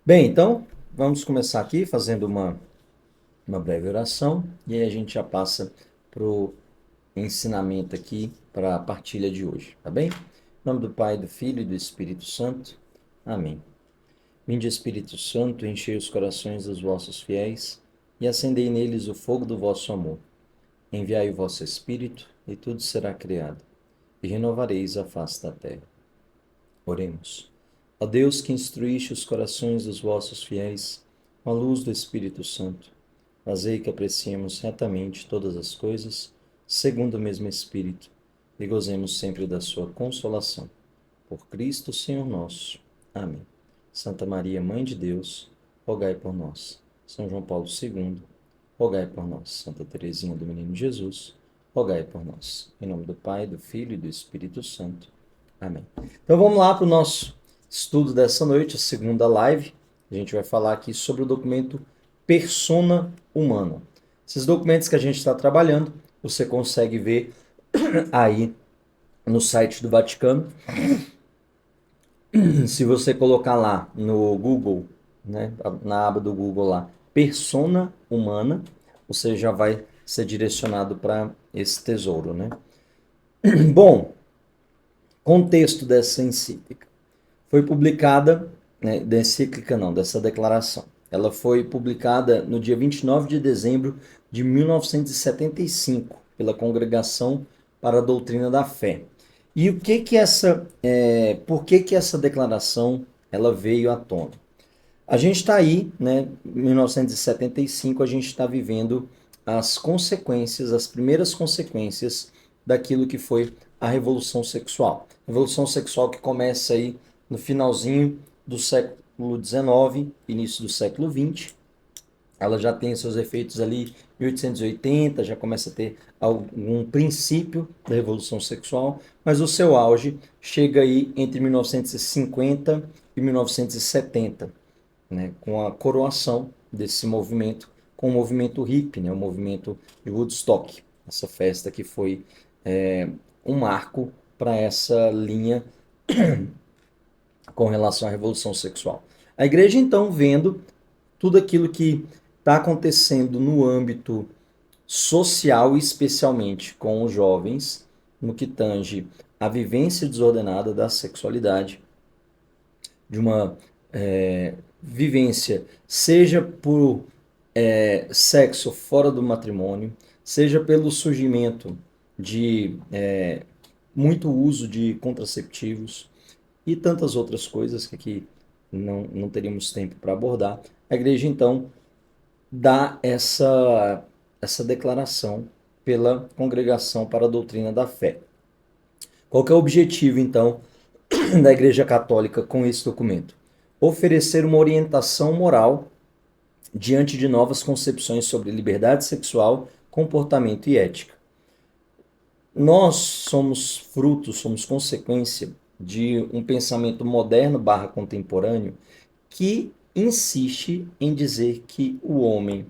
Bem, então vamos começar aqui fazendo uma breve oração e aí a gente já passa para o ensinamento aqui para a partilha de hoje, tá bem? Em nome do Pai, do Filho e do Espírito Santo. Amém. Vinde, Espírito Santo, enchei os corações dos vossos fiéis e acendei neles o fogo do vosso amor. Enviai o vosso Espírito e tudo será criado e renovareis a face da terra. Oremos. Ó Deus, que instruíste os corações dos vossos fiéis com a luz do Espírito Santo, fazei que apreciemos retamente todas as coisas, segundo o mesmo Espírito, e gozemos sempre da sua consolação. Por Cristo, Senhor nosso. Amém. Santa Maria, Mãe de Deus, rogai por nós. São João Paulo II, rogai por nós. Santa Teresinha do Menino Jesus, rogai por nós. Em nome do Pai, do Filho e do Espírito Santo. Amém. Então vamos lá para o nosso estudo dessa noite, a segunda live. A gente vai falar aqui sobre o documento Persona Humana. Esses documentos que a gente está trabalhando, você consegue ver aí no site do Vaticano. Se você colocar lá no Google, né, na aba do Google lá, Persona Humana, você já vai ser direcionado para esse tesouro, né? Bom, contexto dessa encíclica. Foi publicada, né, da encíclica não, dessa declaração. Ela foi publicada no dia 29 de dezembro de 1975 pela Congregação para a Doutrina da Fé. E por que essa declaração ela veio à tona? A gente está aí, né, em 1975, a gente está vivendo as consequências, as primeiras consequências daquilo que foi a Revolução Sexual. Revolução Sexual que começa aí no finalzinho do século XIX, início do século XX. Ela já tem seus efeitos ali em 1880, já começa a ter algum princípio da Revolução Sexual, mas o seu auge chega aí entre 1950 e 1970, né, com a coroação desse movimento, com o movimento hippie, né, o movimento de Woodstock, essa festa que foi um marco para essa linha com relação à revolução sexual. A igreja, então, vendo tudo aquilo que está acontecendo no âmbito social, especialmente com os jovens, no que tange a vivência desordenada da sexualidade, de uma vivência, seja por sexo fora do matrimônio, seja pelo surgimento de muito uso de contraceptivos e tantas outras coisas que aqui não teríamos tempo para abordar. A igreja, então, dá essa declaração pela Congregação para a Doutrina da Fé. Qual que é o objetivo, então, da Igreja Católica com esse documento? Oferecer uma orientação moral diante de novas concepções sobre liberdade sexual, comportamento e ética. Nós somos fruto, somos consequência de um pensamento moderno barra contemporâneo que insiste em dizer que o homem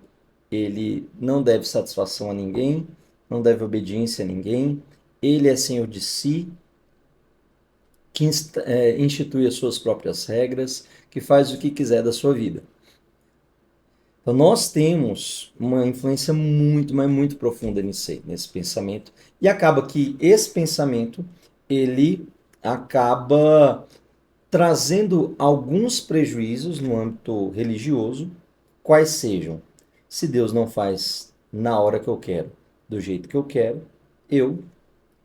ele não deve satisfação a ninguém, não deve obediência a ninguém, ele é senhor de si, que institui as suas próprias regras, que faz o que quiser da sua vida. Então nós temos uma influência muito, mas muito profunda nisso aí, nesse pensamento, e acaba que esse pensamento ele acaba trazendo alguns prejuízos no âmbito religioso, quais sejam: se Deus não faz na hora que eu quero, do jeito que eu quero, eu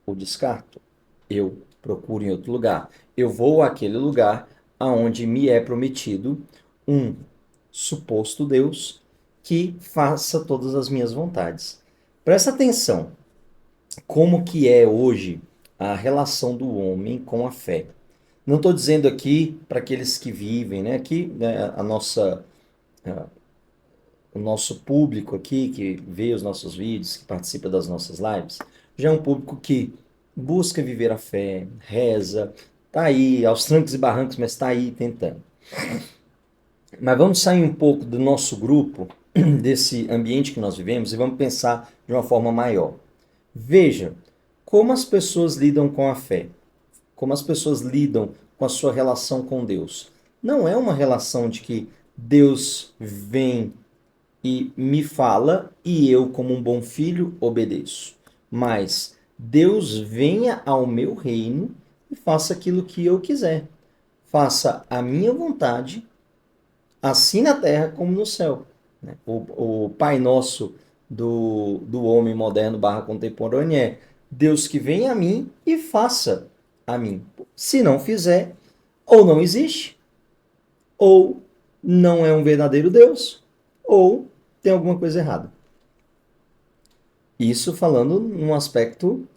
o descarto, eu procuro em outro lugar, eu vou àquele lugar aonde me é prometido um suposto Deus que faça todas as minhas vontades. Presta atenção, como que é hoje a relação do homem com a fé. Não estou dizendo aqui para aqueles que vivem, né? Aqui, né, o nosso público aqui, que vê os nossos vídeos, que participa das nossas lives, já é um público que busca viver a fé, reza, tá aí aos trancos e barrancos, mas está aí tentando. Mas vamos sair um pouco do nosso grupo, desse ambiente que nós vivemos, e vamos pensar de uma forma maior. Veja como as pessoas lidam com a fé, como as pessoas lidam com a sua relação com Deus. Não é uma relação de que Deus vem e me fala e eu, como um bom filho, obedeço. Mas Deus venha ao meu reino e faça aquilo que eu quiser. Faça a minha vontade, assim na terra como no céu. Né? O Pai Nosso do homem moderno barra contemporâneo é Deus que venha a mim e faça a mim. Se não fizer, ou não existe, ou não é um verdadeiro Deus, ou tem alguma coisa errada. Isso falando num aspecto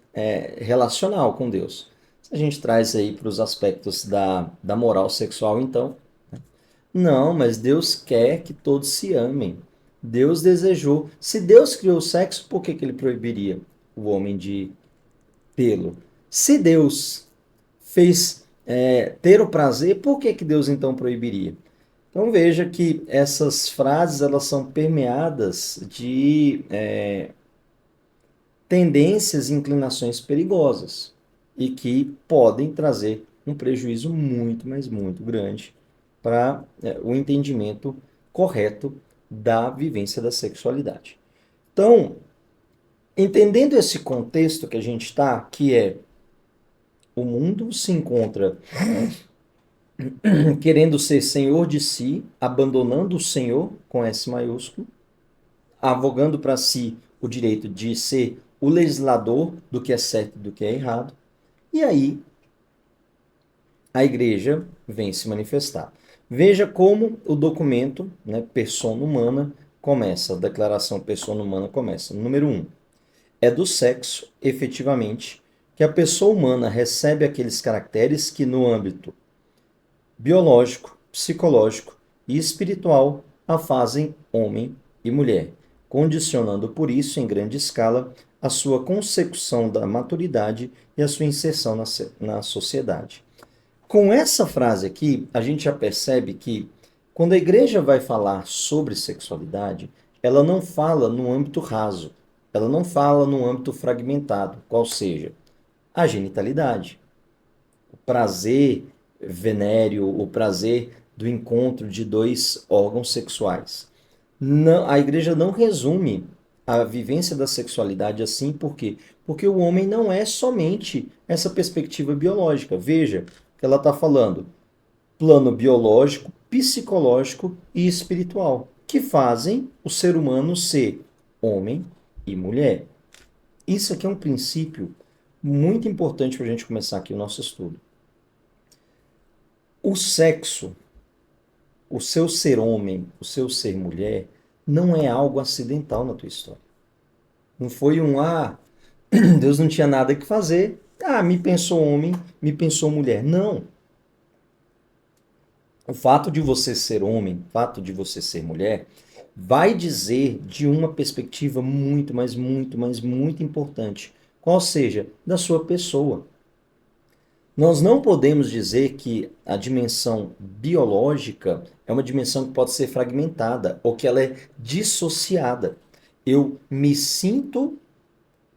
relacional com Deus. Se a gente traz aí para os aspectos da moral sexual, então, não, mas Deus quer que todos se amem. Deus desejou. Se Deus criou o sexo, por que que ele proibiria o homem de tê-lo? Se Deus fez ter o prazer, por que que Deus então proibiria? Então veja que essas frases elas são permeadas de tendências e inclinações perigosas e que podem trazer um prejuízo muito, mas muito grande para o entendimento correto da vivência da sexualidade. Então, entendendo esse contexto que a gente está, que é o mundo se encontra querendo ser senhor de si, abandonando o Senhor com S maiúsculo, avogando para si o direito de ser o legislador do que é certo e do que é errado. E aí a igreja vem se manifestar. Veja como o documento, né, Persona Humana, começa, a declaração Persona Humana começa. Número 1. É do sexo, efetivamente, que a pessoa humana recebe aqueles caracteres que, no âmbito biológico, psicológico e espiritual, a fazem homem e mulher, condicionando por isso, em grande escala, a sua consecução da maturidade e a sua inserção na sociedade. Com essa frase aqui, a gente já percebe que quando a igreja vai falar sobre sexualidade, ela não fala no âmbito raso, ela não fala no âmbito fragmentado, qual seja a genitalidade, o prazer venéreo, o prazer do encontro de dois órgãos sexuais. Não, a igreja não resume a vivência da sexualidade assim, por quê? Porque o homem não é somente essa perspectiva biológica. Veja que ela está falando plano biológico, psicológico e espiritual, que fazem o ser humano ser homem e mulher. Isso aqui é um princípio muito importante para a gente começar aqui o nosso estudo. O sexo, o seu ser homem, o seu ser mulher, não é algo acidental na tua história. Não foi Deus não tinha nada que fazer, me pensou homem, me pensou mulher. Não. O fato de você ser homem, o fato de você ser mulher, vai dizer de uma perspectiva muito, mas muito, mas muito importante. Qual seja, da sua pessoa. Nós não podemos dizer que a dimensão biológica é uma dimensão que pode ser fragmentada ou que ela é dissociada. Eu me sinto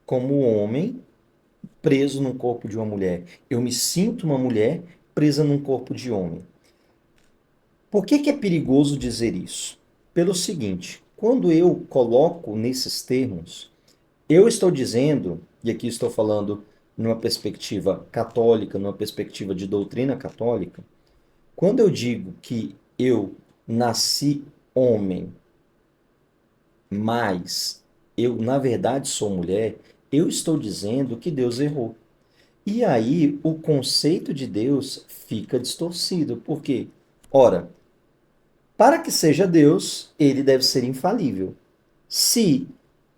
como homem preso num corpo de uma mulher. Eu me sinto uma mulher presa num corpo de homem. Por que que é perigoso dizer isso? Pelo seguinte, quando eu coloco nesses termos, eu estou dizendo, e aqui estou falando numa perspectiva católica, numa perspectiva de doutrina católica, quando eu digo que eu nasci homem, mas eu na verdade sou mulher, eu estou dizendo que Deus errou. E aí o conceito de Deus fica distorcido. Por quê? Ora, para que seja Deus, ele deve ser infalível. Se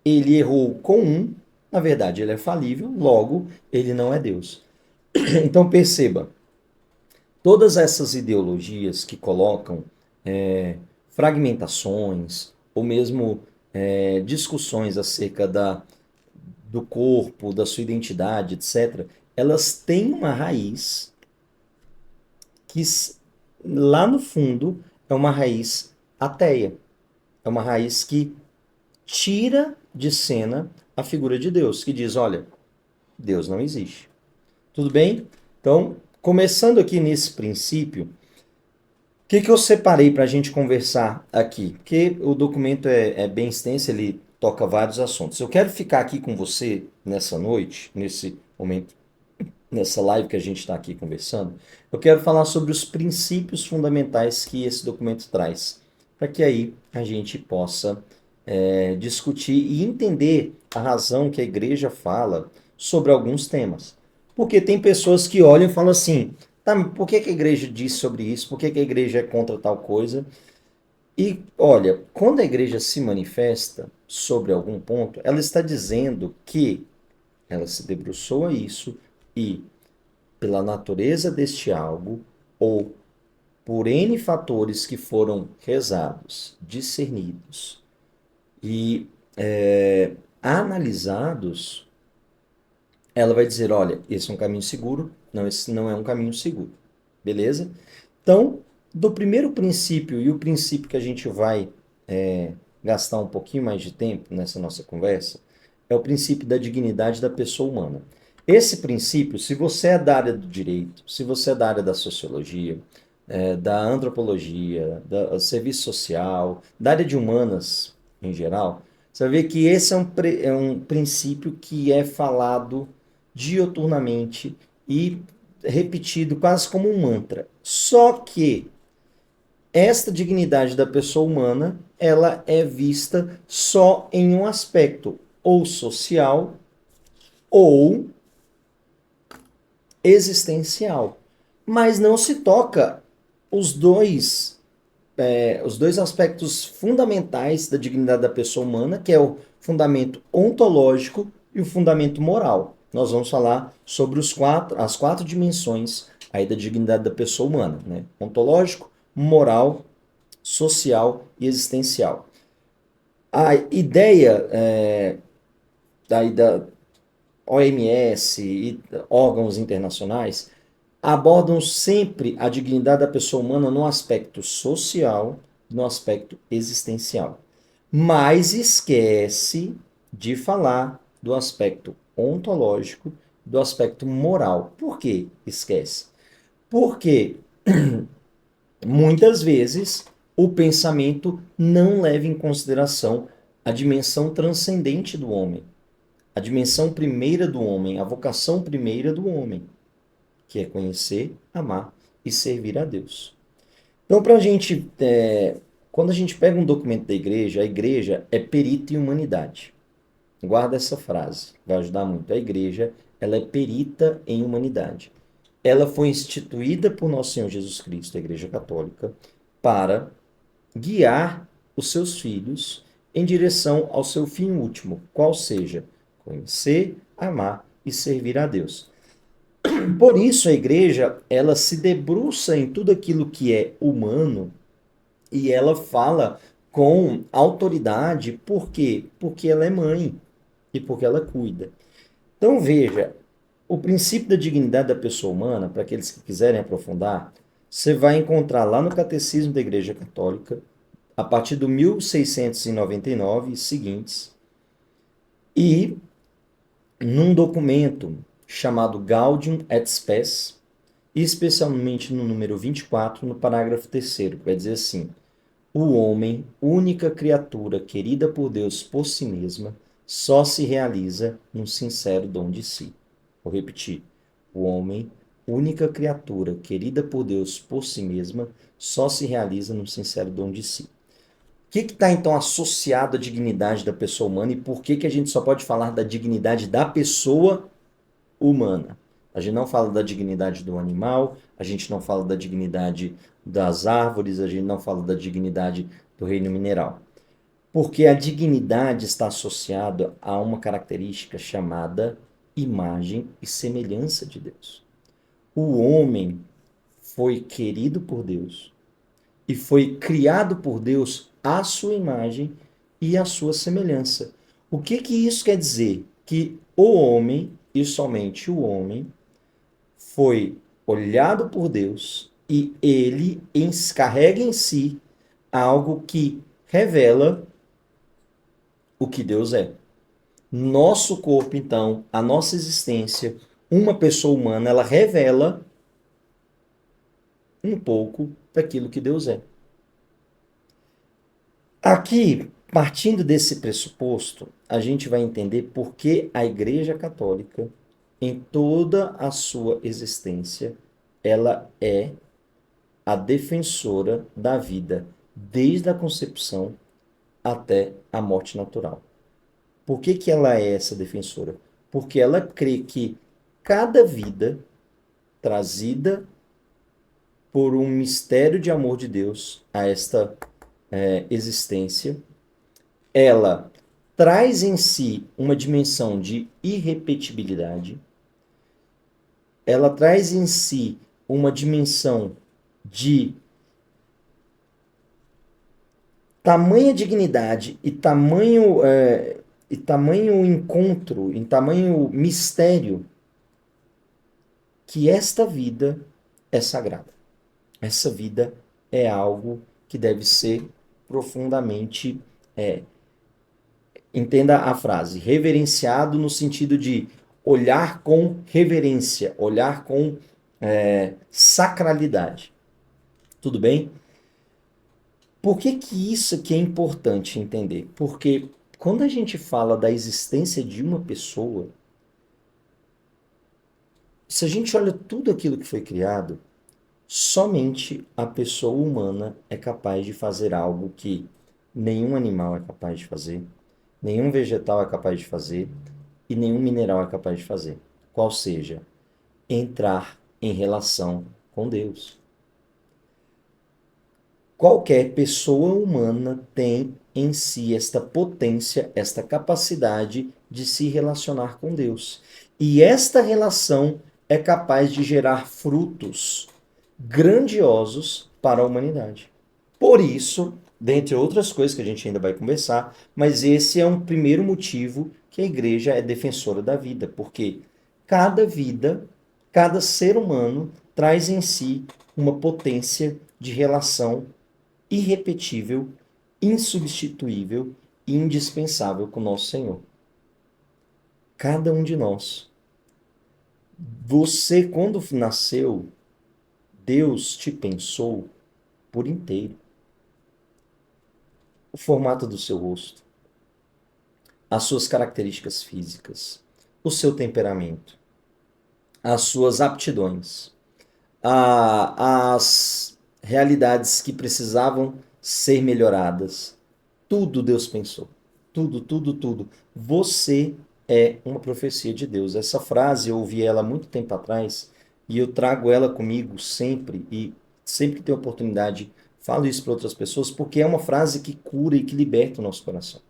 ele errou com um, na verdade ele é falível, logo ele não é Deus. Então perceba, todas essas ideologias que colocam fragmentações ou mesmo discussões acerca do corpo, da sua identidade, etc., elas têm uma raiz que lá no fundo é uma raiz ateia. É uma raiz que tira de cena a figura de Deus, que diz, olha, Deus não existe. Tudo bem? Então, começando aqui nesse princípio, que eu separei para a gente conversar aqui? Porque o documento é bem extenso, ele toca vários assuntos. Eu quero ficar aqui com você nessa noite, nesse momento, nessa live que a gente está aqui conversando. Eu quero falar sobre os princípios fundamentais que esse documento traz, para que aí a gente possa discutir e entender a razão que a igreja fala sobre alguns temas. Porque tem pessoas que olham e falam assim, tá, mas por que que a igreja diz sobre isso? Por que que a igreja é contra tal coisa? E olha, quando a igreja se manifesta sobre algum ponto, ela está dizendo que ela se debruçou a isso e, pela natureza deste algo, ou por N fatores que foram rezados, discernidos e analisados, ela vai dizer, olha, esse é um caminho seguro, não, esse não é um caminho seguro. Beleza? Então, do primeiro princípio e o princípio que a gente vai gastar um pouquinho mais de tempo nessa nossa conversa, é o princípio da dignidade da pessoa humana. Esse princípio, se você é da área do direito, se você é da área da sociologia, da antropologia, da serviço social, da área de humanas em geral, você vai ver que esse é um princípio que é falado dioturnamente e repetido quase como um mantra. Só que esta dignidade da pessoa humana, ela é vista só em um aspecto, ou social ou existencial. Mas não se toca os dois aspectos fundamentais da dignidade da pessoa humana, que é o fundamento ontológico e o fundamento moral. Nós vamos falar sobre as quatro dimensões aí da dignidade da pessoa humana, né? Ontológico, moral, social e existencial. A ideia daí da OMS e órgãos internacionais abordam sempre a dignidade da pessoa humana no aspecto social, no aspecto existencial. Mas esquece de falar do aspecto ontológico, do aspecto moral. Por que esquece? Porque muitas vezes o pensamento não leva em consideração a dimensão transcendente do homem, a dimensão primeira do homem, a vocação primeira do homem, que é conhecer, amar e servir a Deus. Então, quando a gente pega um documento da igreja, a igreja é perita em humanidade. Guarda essa frase, vai ajudar muito. A igreja, ela é perita em humanidade. Ela foi instituída por nosso Senhor Jesus Cristo, a Igreja Católica, para guiar os seus filhos em direção ao seu fim último, qual seja conhecer, amar e servir a Deus. Por isso a igreja, ela se debruça em tudo aquilo que é humano e ela fala com autoridade, por quê? Porque ela é mãe e porque ela cuida. Então veja, o princípio da dignidade da pessoa humana, para aqueles que quiserem aprofundar, você vai encontrar lá no Catecismo da Igreja Católica, a partir do 1699 seguintes, e num documento chamado Gaudium et Spes, e especialmente no número 24, no parágrafo 3º, que vai dizer assim: o homem, única criatura querida por Deus por si mesma, só se realiza num sincero dom de si. Vou repetir. O homem, única criatura querida por Deus por si mesma, só se realiza num sincero dom de si. O que está então associado à dignidade da pessoa humana e por que a gente só pode falar da dignidade da pessoa humana? A gente não fala da dignidade do animal, a gente não fala da dignidade das árvores, a gente não fala da dignidade do reino mineral. Porque a dignidade está associada a uma característica chamada imagem e semelhança de Deus. O homem foi querido por Deus e foi criado por Deus à sua imagem e à sua semelhança. O que que isso quer dizer? Que o homem, e somente o homem, foi olhado por Deus e ele carrega em si algo que revela o que Deus é. Nosso corpo, então, a nossa existência, uma pessoa humana, ela revela um pouco daquilo que Deus é. Aqui, partindo desse pressuposto, a gente vai entender por que a Igreja Católica, em toda a sua existência, ela é a defensora da vida, desde a concepção até a morte natural. Por que que ela é essa defensora? Porque ela crê que cada vida trazida por um mistério de amor de Deus a esta existência, ela traz em si uma dimensão de irrepetibilidade, ela traz em si uma dimensão de tamanha dignidade e tamanho encontro, em tamanho mistério, que esta vida é sagrada. Essa vida é algo que deve ser profundamente, é, entenda a frase, reverenciado no sentido de olhar com reverência, olhar com sacralidade. Tudo bem? Por que que isso aqui é importante entender? Porque quando a gente fala da existência de uma pessoa, se a gente olha tudo aquilo que foi criado, somente a pessoa humana é capaz de fazer algo que nenhum animal é capaz de fazer, nenhum vegetal é capaz de fazer e nenhum mineral é capaz de fazer. Qual seja, entrar em relação com Deus. Qualquer pessoa humana tem em si esta potência, esta capacidade de se relacionar com Deus. E esta relação é capaz de gerar frutos grandiosos para a humanidade. Por isso, dentre outras coisas que a gente ainda vai conversar, mas esse é um primeiro motivo que a igreja é defensora da vida, porque cada vida, cada ser humano traz em si uma potência de relação irrepetível, insubstituível e indispensável com o nosso Senhor. Cada um de nós. Você, quando nasceu, Deus te pensou por inteiro. O formato do seu rosto, as suas características físicas, o seu temperamento, as suas aptidões, as realidades que precisavam ser melhoradas. Tudo Deus pensou. Tudo, tudo, tudo. Você é uma profecia de Deus. Essa frase eu ouvi ela há muito tempo atrás e eu trago ela comigo sempre e sempre que tenho oportunidade falo isso para outras pessoas porque é uma frase que cura e que liberta o nosso coração.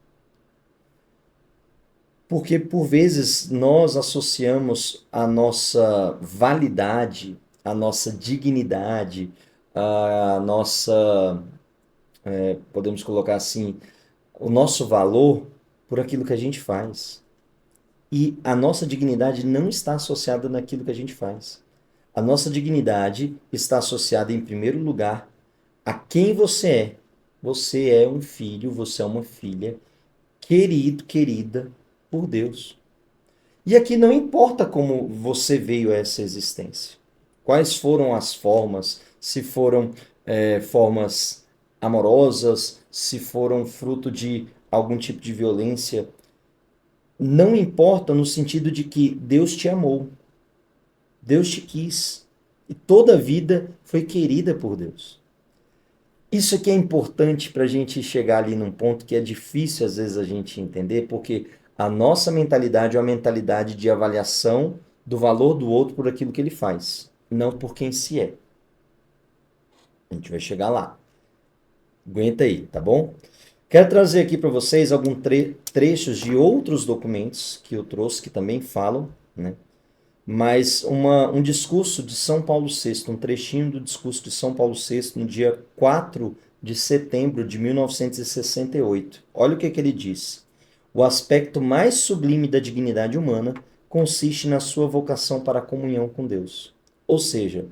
Porque por vezes nós associamos a nossa validade, a nossa dignidade, a nossa, podemos colocar assim, o nosso valor por aquilo que a gente faz. E a nossa dignidade não está associada naquilo que a gente faz. A nossa dignidade está associada, em primeiro lugar, a quem você é. Você é um filho, você é uma filha, querido, querida por Deus. E aqui não importa como você veio a essa existência. Quais foram as formas, se foram formas amorosas, se foram fruto de algum tipo de violência. Não importa no sentido de que Deus te amou, Deus te quis. E toda a vida foi querida por Deus. Isso aqui é importante para a gente chegar ali num ponto que é difícil às vezes a gente entender, porque a nossa mentalidade é uma mentalidade de avaliação do valor do outro por aquilo que ele faz, não por quem se é. A gente vai chegar lá. Aguenta aí, tá bom? Quero trazer aqui para vocês alguns trechos de outros documentos que eu trouxe que também falam, né? Mas um discurso de São Paulo VI, um trechinho do discurso de São Paulo VI, no dia 4 de setembro de 1968. Olha o que ele diz. O aspecto mais sublime da dignidade humana consiste na sua vocação para a comunhão com Deus. Ou seja,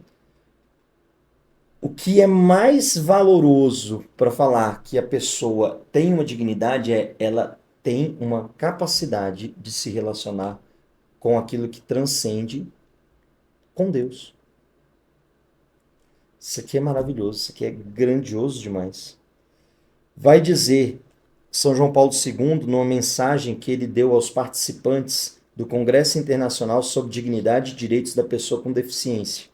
o que é mais valoroso para falar que a pessoa tem uma dignidade é ela tem uma capacidade de se relacionar com aquilo que transcende com Deus. Isso aqui é maravilhoso, isso aqui é grandioso demais. Vai dizer São João Paulo II, numa mensagem que ele deu aos participantes do Congresso Internacional sobre Dignidade e Direitos da Pessoa com Deficiência.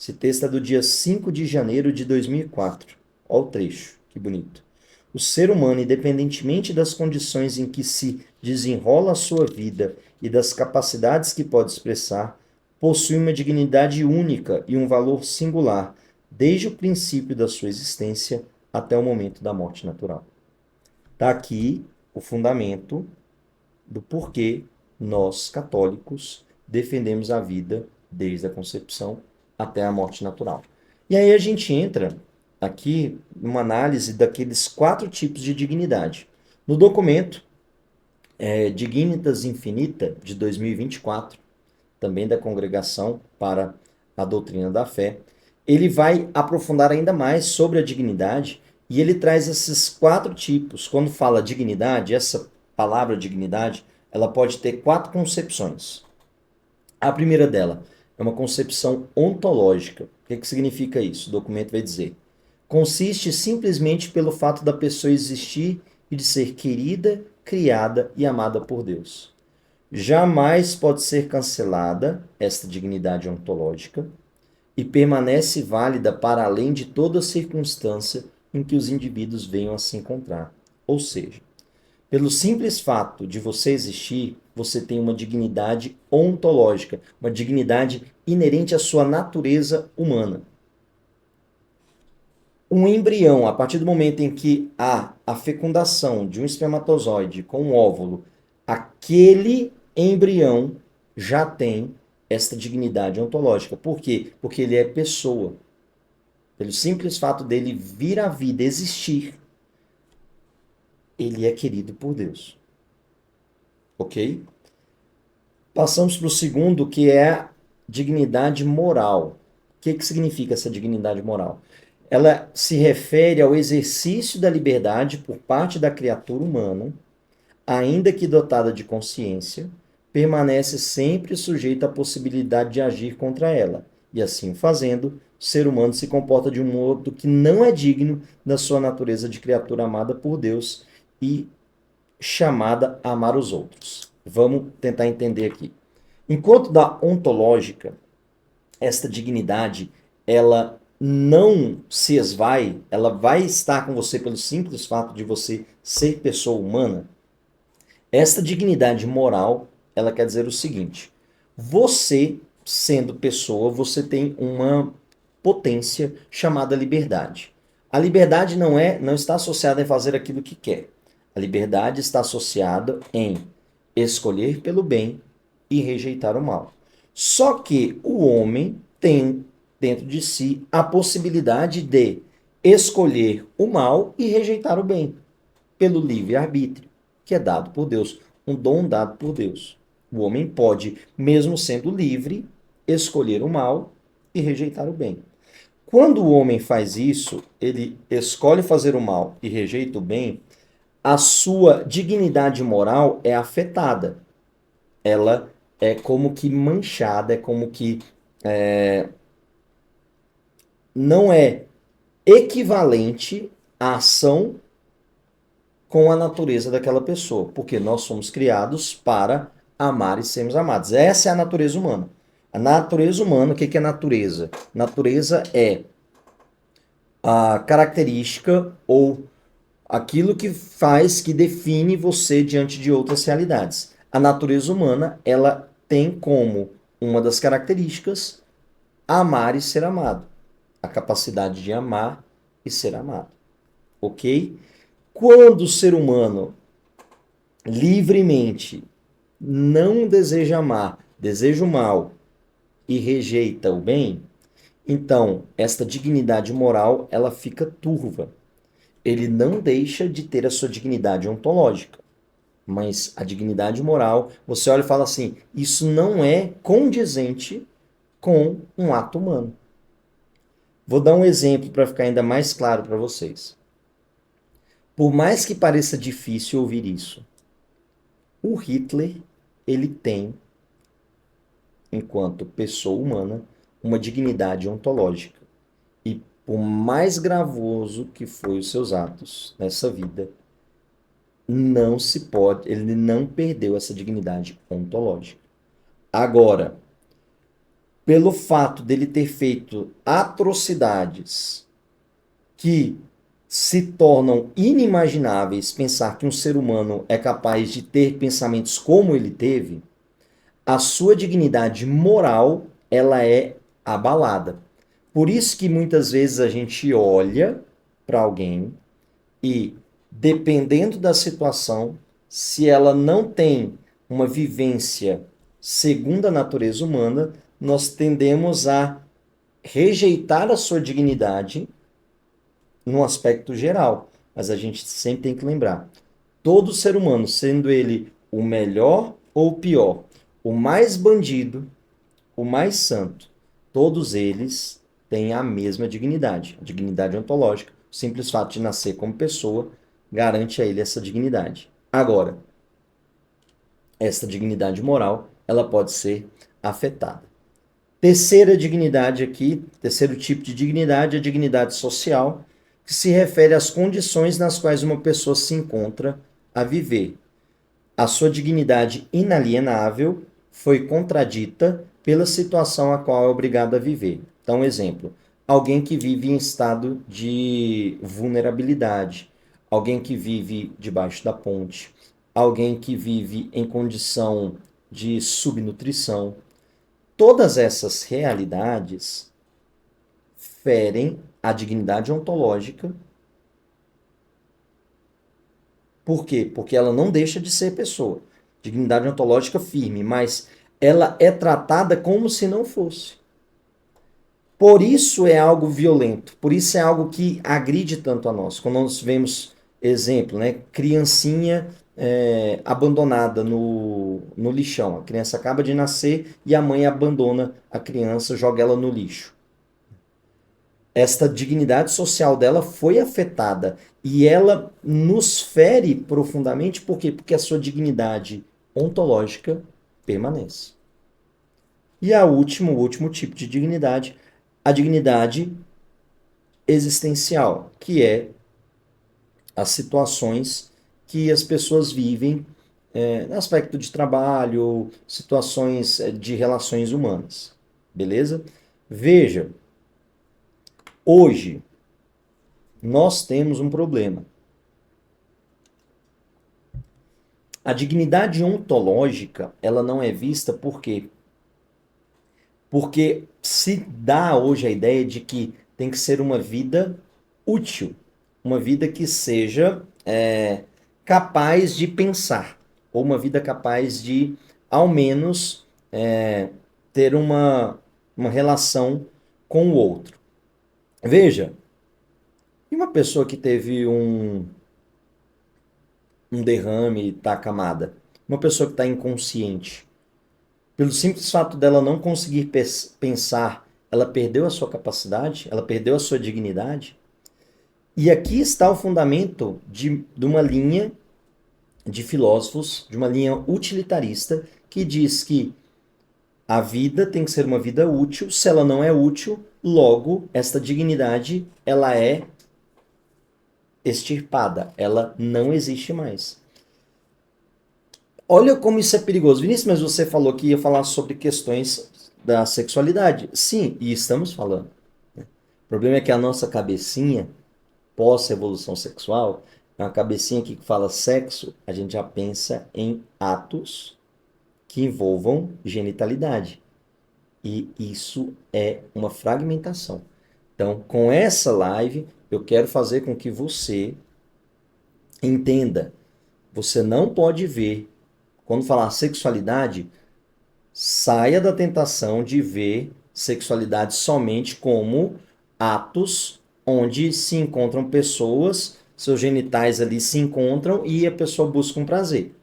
Esse texto é do dia 5 de janeiro de 2004. Olha o trecho, que bonito. O ser humano, independentemente das condições em que se desenrola a sua vida e das capacidades que pode expressar, possui uma dignidade única e um valor singular, desde o princípio da sua existência até o momento da morte natural. Está aqui o fundamento do porquê nós, católicos, defendemos a vida desde a concepção até a morte natural. E aí a gente entra aqui numa análise daqueles 4 tipos de dignidade. No documento Dignitas Infinita, de 2024, também da Congregação para a Doutrina da Fé, ele vai aprofundar ainda mais sobre a dignidade e ele traz esses 4 tipos. Quando fala dignidade, essa palavra dignidade, ela pode ter 4 concepções. A primeira dela é uma concepção ontológica. O que significa isso? O documento vai dizer: consiste simplesmente pelo fato da pessoa existir e de ser querida, criada e amada por Deus. Jamais pode ser cancelada esta dignidade ontológica e permanece válida para além de toda circunstância em que os indivíduos venham a se encontrar. Ou seja, pelo simples fato de você existir, você tem uma dignidade ontológica, uma dignidade inerente à sua natureza humana. Um embrião, a partir do momento em que há a fecundação de um espermatozoide com um óvulo, aquele embrião já tem esta dignidade ontológica. Por quê? Porque ele é pessoa. Pelo simples fato dele vir à vida, existir, ele é querido por Deus. Ok? Passamos para o segundo, que é a dignidade moral. O que significa essa dignidade moral? Ela se refere ao exercício da liberdade por parte da criatura humana, ainda que dotada de consciência, permanece sempre sujeita à possibilidade de agir contra ela. E assim fazendo, o ser humano se comporta de um modo que não é digno da sua natureza de criatura amada por Deus e chamada a amar os outros. Vamos tentar entender aqui. Enquanto da ontológica, esta dignidade, ela não se esvai, ela vai estar com você pelo simples fato de você ser pessoa humana. Esta dignidade moral, ela quer dizer o seguinte: você, sendo pessoa, você tem uma potência chamada liberdade. A liberdade não está associada em fazer aquilo que quer. A liberdade está associada em escolher pelo bem e rejeitar o mal. Só que o homem tem dentro de si a possibilidade de escolher o mal e rejeitar o bem, pelo livre-arbítrio, que é dado por Deus, um dom dado por Deus. O homem pode, mesmo sendo livre, escolher o mal e rejeitar o bem. Quando o homem faz isso, ele escolhe fazer o mal e rejeita o bem, a sua dignidade moral é afetada. Ela é como que manchada, é como que não é equivalente à ação com a natureza daquela pessoa, porque nós somos criados para amar e sermos amados. Essa é a natureza humana. A natureza humana, o que é natureza? Natureza é a característica ou aquilo que faz, que define você diante de outras realidades. A natureza humana, ela tem como uma das características amar e ser amado. A capacidade de amar e ser amado. Ok? Quando o ser humano livremente não deseja amar, deseja o mal e rejeita o bem, então esta dignidade moral ela fica turva. Ele não deixa de ter a sua dignidade ontológica, mas a dignidade moral, você olha e fala assim, isso não é condizente com um ato humano. Vou dar um exemplo para ficar ainda mais claro para vocês. Por mais que pareça difícil ouvir isso, o Hitler, ele tem, enquanto pessoa humana, uma dignidade ontológica. E por mais gravoso que foi os seus atos nessa vida, não se pode, ele não perdeu essa dignidade ontológica. Agora, pelo fato dele ter feito atrocidades que se tornam inimagináveis, pensar que um ser humano é capaz de ter pensamentos como ele teve, a sua dignidade moral, ela é abalada. Por isso que muitas vezes a gente olha para alguém e, dependendo da situação, se ela não tem uma vivência segundo a natureza humana, nós tendemos a rejeitar a sua dignidade no aspecto geral. Mas a gente sempre tem que lembrar, todo ser humano, sendo ele o melhor ou o pior, o mais bandido, o mais santo, todos eles têm a mesma dignidade, a dignidade ontológica. O simples fato de nascer como pessoa garante a ele essa dignidade. Agora, essa dignidade moral, ela pode ser afetada. Terceira dignidade aqui, terceiro tipo de dignidade, a dignidade social, que se refere às condições nas quais uma pessoa se encontra a viver. A sua dignidade inalienável foi contradita pela situação a qual é obrigado a viver. Então, exemplo, alguém que vive em estado de vulnerabilidade, alguém que vive debaixo da ponte, alguém que vive em condição de subnutrição. Todas essas realidades ferem a dignidade ontológica. Por quê? Porque ela não deixa de ser pessoa. Dignidade ontológica firme, mas ela é tratada como se não fosse. Por isso é algo violento, por isso é algo que agride tanto a nós. Quando nós vemos, exemplo, né, criancinha abandonada no lixão. A criança acaba de nascer e a mãe abandona a criança, joga ela no lixo. Esta dignidade social dela foi afetada e ela nos fere profundamente, por quê? Porque a sua dignidade ontológica permanece. E o último tipo de dignidade, a dignidade existencial, que é as situações que as pessoas vivem no aspecto de trabalho, situações de relações humanas. Beleza? Veja, hoje nós temos um problema. A dignidade ontológica, ela não é vista por quê? Porque se dá hoje a ideia de que tem que ser uma vida útil, uma vida que seja capaz de pensar, ou uma vida capaz de, ao menos, ter uma relação com o outro. Veja, e uma pessoa que teve um derrame e está acamada? Uma pessoa que está inconsciente. Pelo simples fato dela não conseguir pensar, ela perdeu a sua capacidade, ela perdeu a sua dignidade. E aqui está o fundamento de uma linha de filósofos, de uma linha utilitarista, que diz que a vida tem que ser uma vida útil. Se ela não é útil, logo, esta dignidade ela é extirpada, ela não existe mais. Olha como isso é perigoso. Vinícius, mas você falou que ia falar sobre questões da sexualidade. Sim, e estamos falando. O problema é que a nossa cabecinha, pós-revolução sexual, é uma cabecinha que fala sexo, a gente já pensa em atos que envolvam genitalidade. E isso é uma fragmentação. Então, com essa live, eu quero fazer com que você entenda. Você não pode ver, quando falar sexualidade, saia da tentação de ver sexualidade somente como atos onde se encontram pessoas, seus genitais ali se encontram e a pessoa busca um prazer.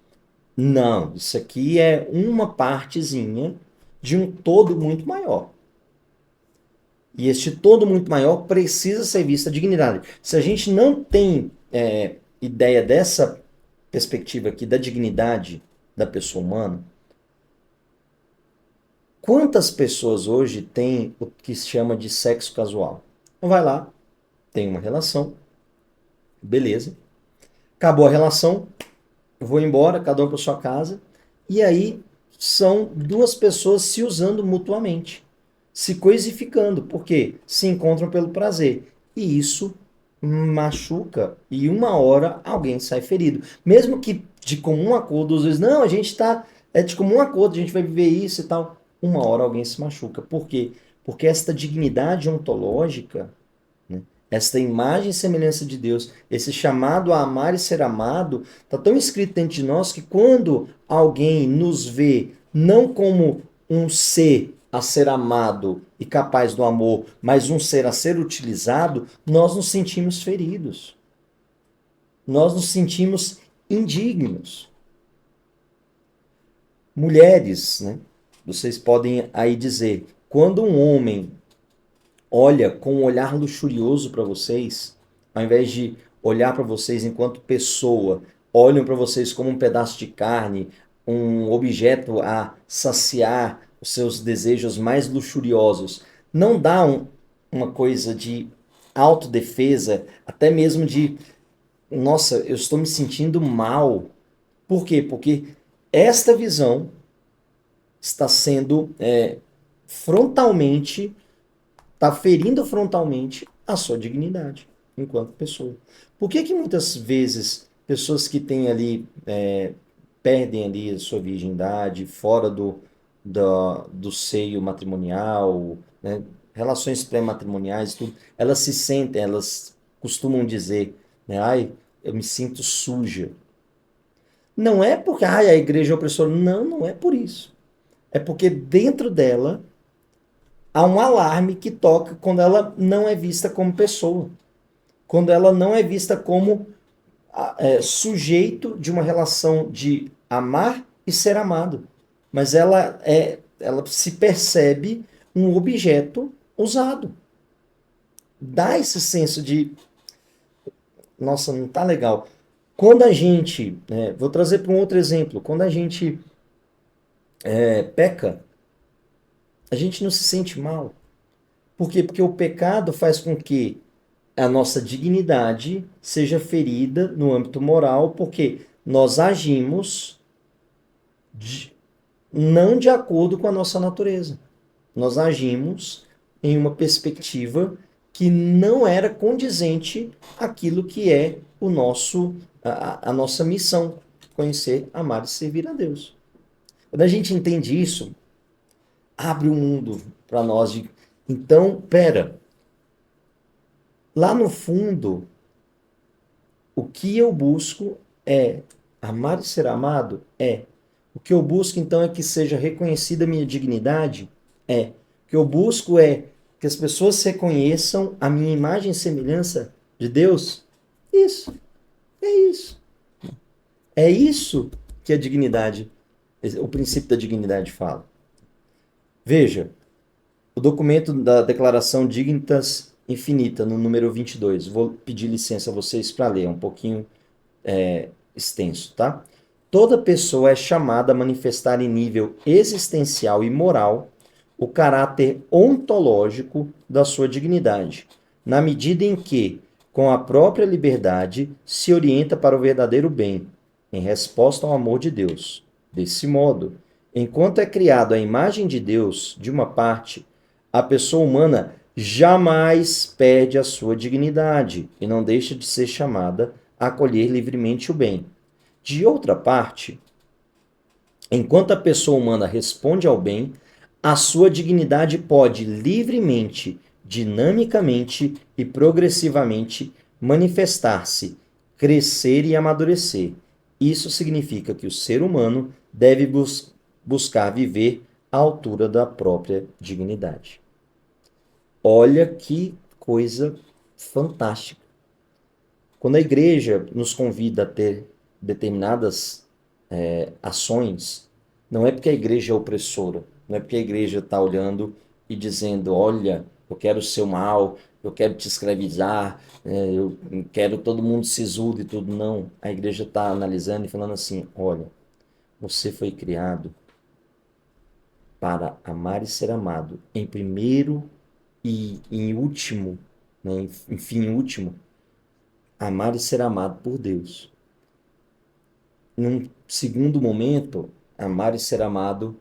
Não, isso aqui é uma partezinha de um todo muito maior. E este todo muito maior precisa ser visto a dignidade. Se a gente não tem ideia dessa perspectiva aqui da dignidade da pessoa humana, quantas pessoas hoje têm o que se chama de sexo casual? Então vai lá, tem uma relação, beleza. Acabou a relação, eu vou embora, cada um para sua casa, e aí são duas pessoas se usando mutuamente, se coisificando, porque se encontram pelo prazer. E isso machuca e uma hora alguém sai ferido. Mesmo que de comum acordo, às vezes, não, a gente tá, é de comum acordo, a gente vai viver isso e tal. Uma hora alguém se machuca. Por quê? Porque esta dignidade ontológica, né, esta imagem e semelhança de Deus, esse chamado a amar e ser amado, está tão escrito dentro de nós que quando alguém nos vê não como um ser a ser amado e capaz do amor, mas um ser a ser utilizado, nós nos sentimos feridos. Nós nos sentimos indignos. Mulheres, né? Vocês podem aí dizer, quando um homem olha com um olhar luxurioso para vocês, ao invés de olhar para vocês enquanto pessoa, olham para vocês como um pedaço de carne, um objeto a saciar os seus desejos mais luxuriosos. Não dá uma coisa de autodefesa, até mesmo de, nossa, eu estou me sentindo mal. Por quê? Porque esta visão está sendo frontalmente está ferindo frontalmente a sua dignidade enquanto pessoa. Por que que muitas vezes pessoas que têm ali, perdem ali a sua virgindade fora do seio matrimonial, né, relações pré-matrimoniais, tudo, elas se sentem, elas costumam dizer, né, ai, eu me sinto suja. Não é porque ai, a igreja é opressora, não, não é por isso. É porque dentro dela há um alarme que toca quando ela não é vista como pessoa, quando ela não é vista como sujeito de uma relação de amar e ser amado, mas ela se percebe um objeto usado. Dá esse senso de, nossa, não tá legal. Quando a gente, vou trazer para um outro exemplo, quando a gente peca, a gente não se sente mal. Por quê? Porque o pecado faz com que a nossa dignidade seja ferida no âmbito moral, porque nós agimos de, não de acordo com a nossa natureza. Nós agimos em uma perspectiva que não era condizente àquilo que é a nossa missão, conhecer, amar e servir a Deus. Quando a gente entende isso, abre o mundo para nós de, então, pera, lá no fundo, o que eu busco é amar e ser amado? É. O que eu busco então é que seja reconhecida a minha dignidade? É. O que eu busco é que as pessoas reconheçam a minha imagem e semelhança de Deus? Isso. É isso. É isso que a dignidade, o princípio da dignidade fala. Veja, o documento da Declaração Dignitas Infinita, no número 22. Vou pedir licença a vocês para ler, é um pouquinho extenso, tá? Toda pessoa é chamada a manifestar em nível existencial e moral o caráter ontológico da sua dignidade, na medida em que, com a própria liberdade, se orienta para o verdadeiro bem, em resposta ao amor de Deus. Desse modo, enquanto é criado à imagem de Deus, de uma parte, a pessoa humana jamais perde a sua dignidade e não deixa de ser chamada a acolher livremente o bem. De outra parte, enquanto a pessoa humana responde ao bem, a sua dignidade pode livremente, dinamicamente e progressivamente manifestar-se, crescer e amadurecer. Isso significa que o ser humano deve buscar viver à altura da própria dignidade. Olha que coisa fantástica. Quando a igreja nos convida a ter determinadas ações, não é porque a igreja é opressora, não é porque a igreja está olhando e dizendo, olha, eu quero o seu mal, eu quero te escravizar, eu quero todo mundo sisudo e tudo. Não, a igreja está analisando e falando assim, olha, você foi criado para amar e ser amado, em primeiro e em último né, enfim, último, amar e ser amado por Deus. Num segundo momento, amar e ser amado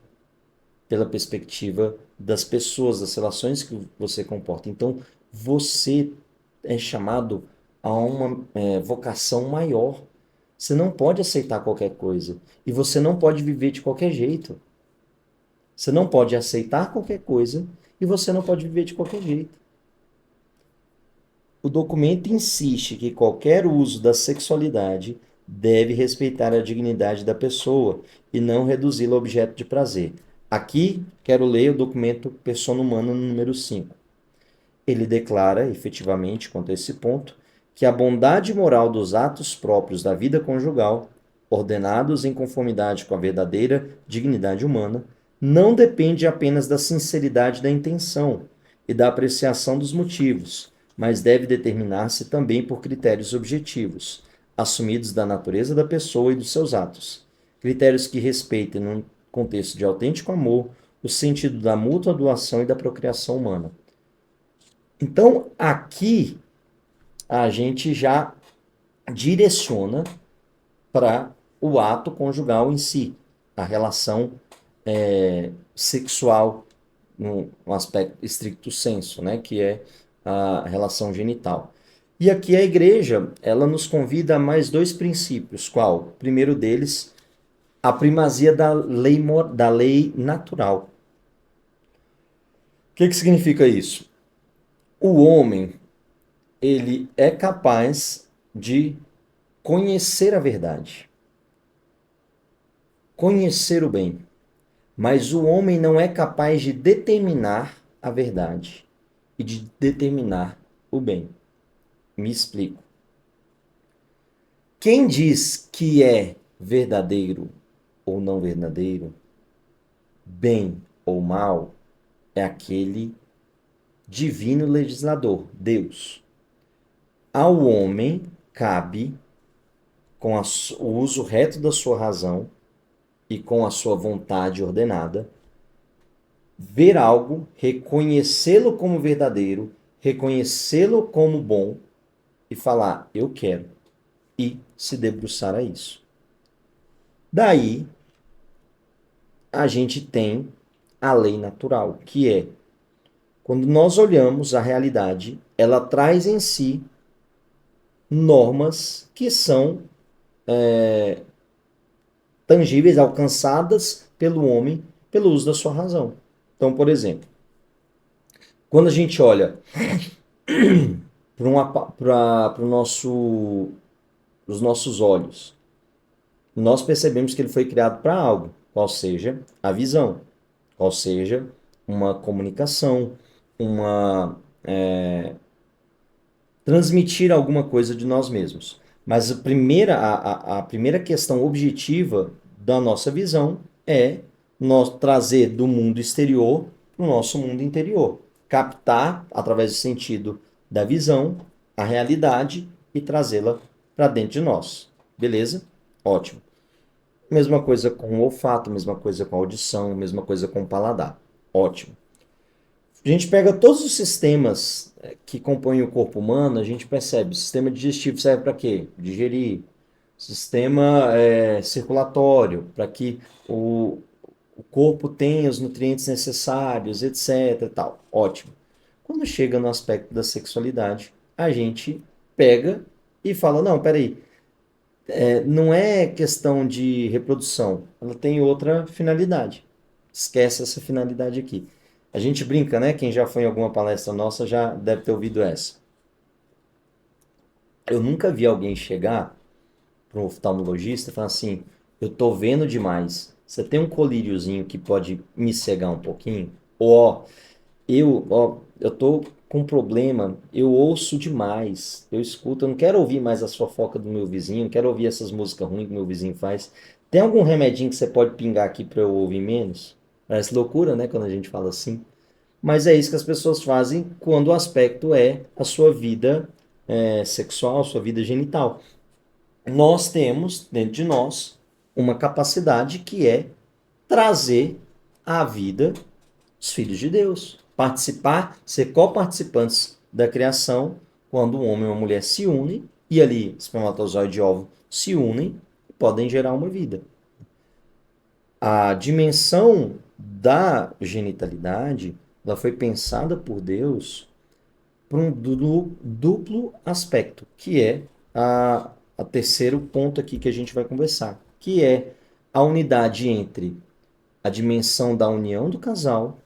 pela perspectiva das pessoas, das relações que você comporta. Então, você é chamado a uma vocação maior. Você não pode aceitar qualquer coisa. E você não pode viver de qualquer jeito. Você não pode aceitar qualquer coisa e você não pode viver de qualquer jeito. O documento insiste que qualquer uso da sexualidade deve respeitar a dignidade da pessoa e não reduzi-la a objeto de prazer. Aqui, quero ler o documento Persona Humana número 5. Ele declara, efetivamente, quanto a esse ponto, que a bondade moral dos atos próprios da vida conjugal, ordenados em conformidade com a verdadeira dignidade humana, não depende apenas da sinceridade da intenção e da apreciação dos motivos, mas deve determinar-se também por critérios objetivos, assumidos da natureza da pessoa e dos seus atos. Critérios que respeitem, num contexto de autêntico amor, o sentido da mútua doação e da procriação humana. Então, aqui a gente já direciona para o ato conjugal em si, a relação sexual, no aspecto estricto sensu, né, que é a relação genital. E aqui a igreja, ela nos convida a mais dois princípios. Qual? O primeiro deles, a primazia da lei natural. O que significa isso? O homem, ele é capaz de conhecer a verdade, conhecer o bem, mas o homem não é capaz de determinar a verdade e de determinar o bem. Me explico. Quem diz que é verdadeiro ou não verdadeiro, bem ou mal, é aquele divino legislador, Deus. Ao homem cabe, com o uso reto da sua razão e com a sua vontade ordenada, ver algo, reconhecê-lo como verdadeiro, reconhecê-lo como bom e falar, eu quero, e se debruçar a isso. Daí, a gente tem a lei natural, que é, quando nós olhamos a realidade, ela traz em si normas que são tangíveis, alcançadas pelo homem pelo uso da sua razão. Então, por exemplo, quando a gente olha para os nossos olhos, nós percebemos que ele foi criado para algo, qual seja a visão, qual seja uma comunicação, uma transmitir alguma coisa de nós mesmos. Mas a primeira questão objetiva da nossa visão é nós trazer do mundo exterior para o nosso mundo interior. Captar, através do sentido da visão, a realidade e trazê-la para dentro de nós. Beleza? Ótimo. Mesma coisa com o olfato, mesma coisa com a audição, mesma coisa com o paladar. Ótimo. A gente pega todos os sistemas que compõem o corpo humano, a gente percebe, o sistema digestivo serve para quê? Digerir. Sistema circulatório, para que o corpo tenha os nutrientes necessários, etc. Tal. Ótimo. Quando chega no aspecto da sexualidade, a gente pega e fala, não, peraí, não é questão de reprodução, ela tem outra finalidade. Esquece essa finalidade aqui. A gente brinca, né? Quem já foi em alguma palestra nossa já deve ter ouvido essa. Eu nunca vi alguém chegar para um oftalmologista e falar assim: eu tô vendo demais. Você tem um colíriozinho que pode me cegar um pouquinho? Ou, eu tô com problema, eu ouço demais, eu escuto, eu não quero ouvir mais as fofocas do meu vizinho, não quero ouvir essas músicas ruins que meu vizinho faz. Tem algum remedinho que você pode pingar aqui para eu ouvir menos? Parece loucura, né, quando a gente fala assim. Mas é isso que as pessoas fazem quando o aspecto é a sua vida sexual, a sua vida genital. Nós temos dentro de nós uma capacidade que é trazer à vida os filhos de Deus, participar, ser coparticipantes da criação, quando um homem e uma mulher se unem, e ali espermatozoide e óvulo se unem e podem gerar uma vida. A dimensão da genitalidade, ela foi pensada por Deus por um duplo aspecto, que é a terceiro ponto aqui que a gente vai conversar, que é a unidade entre a dimensão da união do casal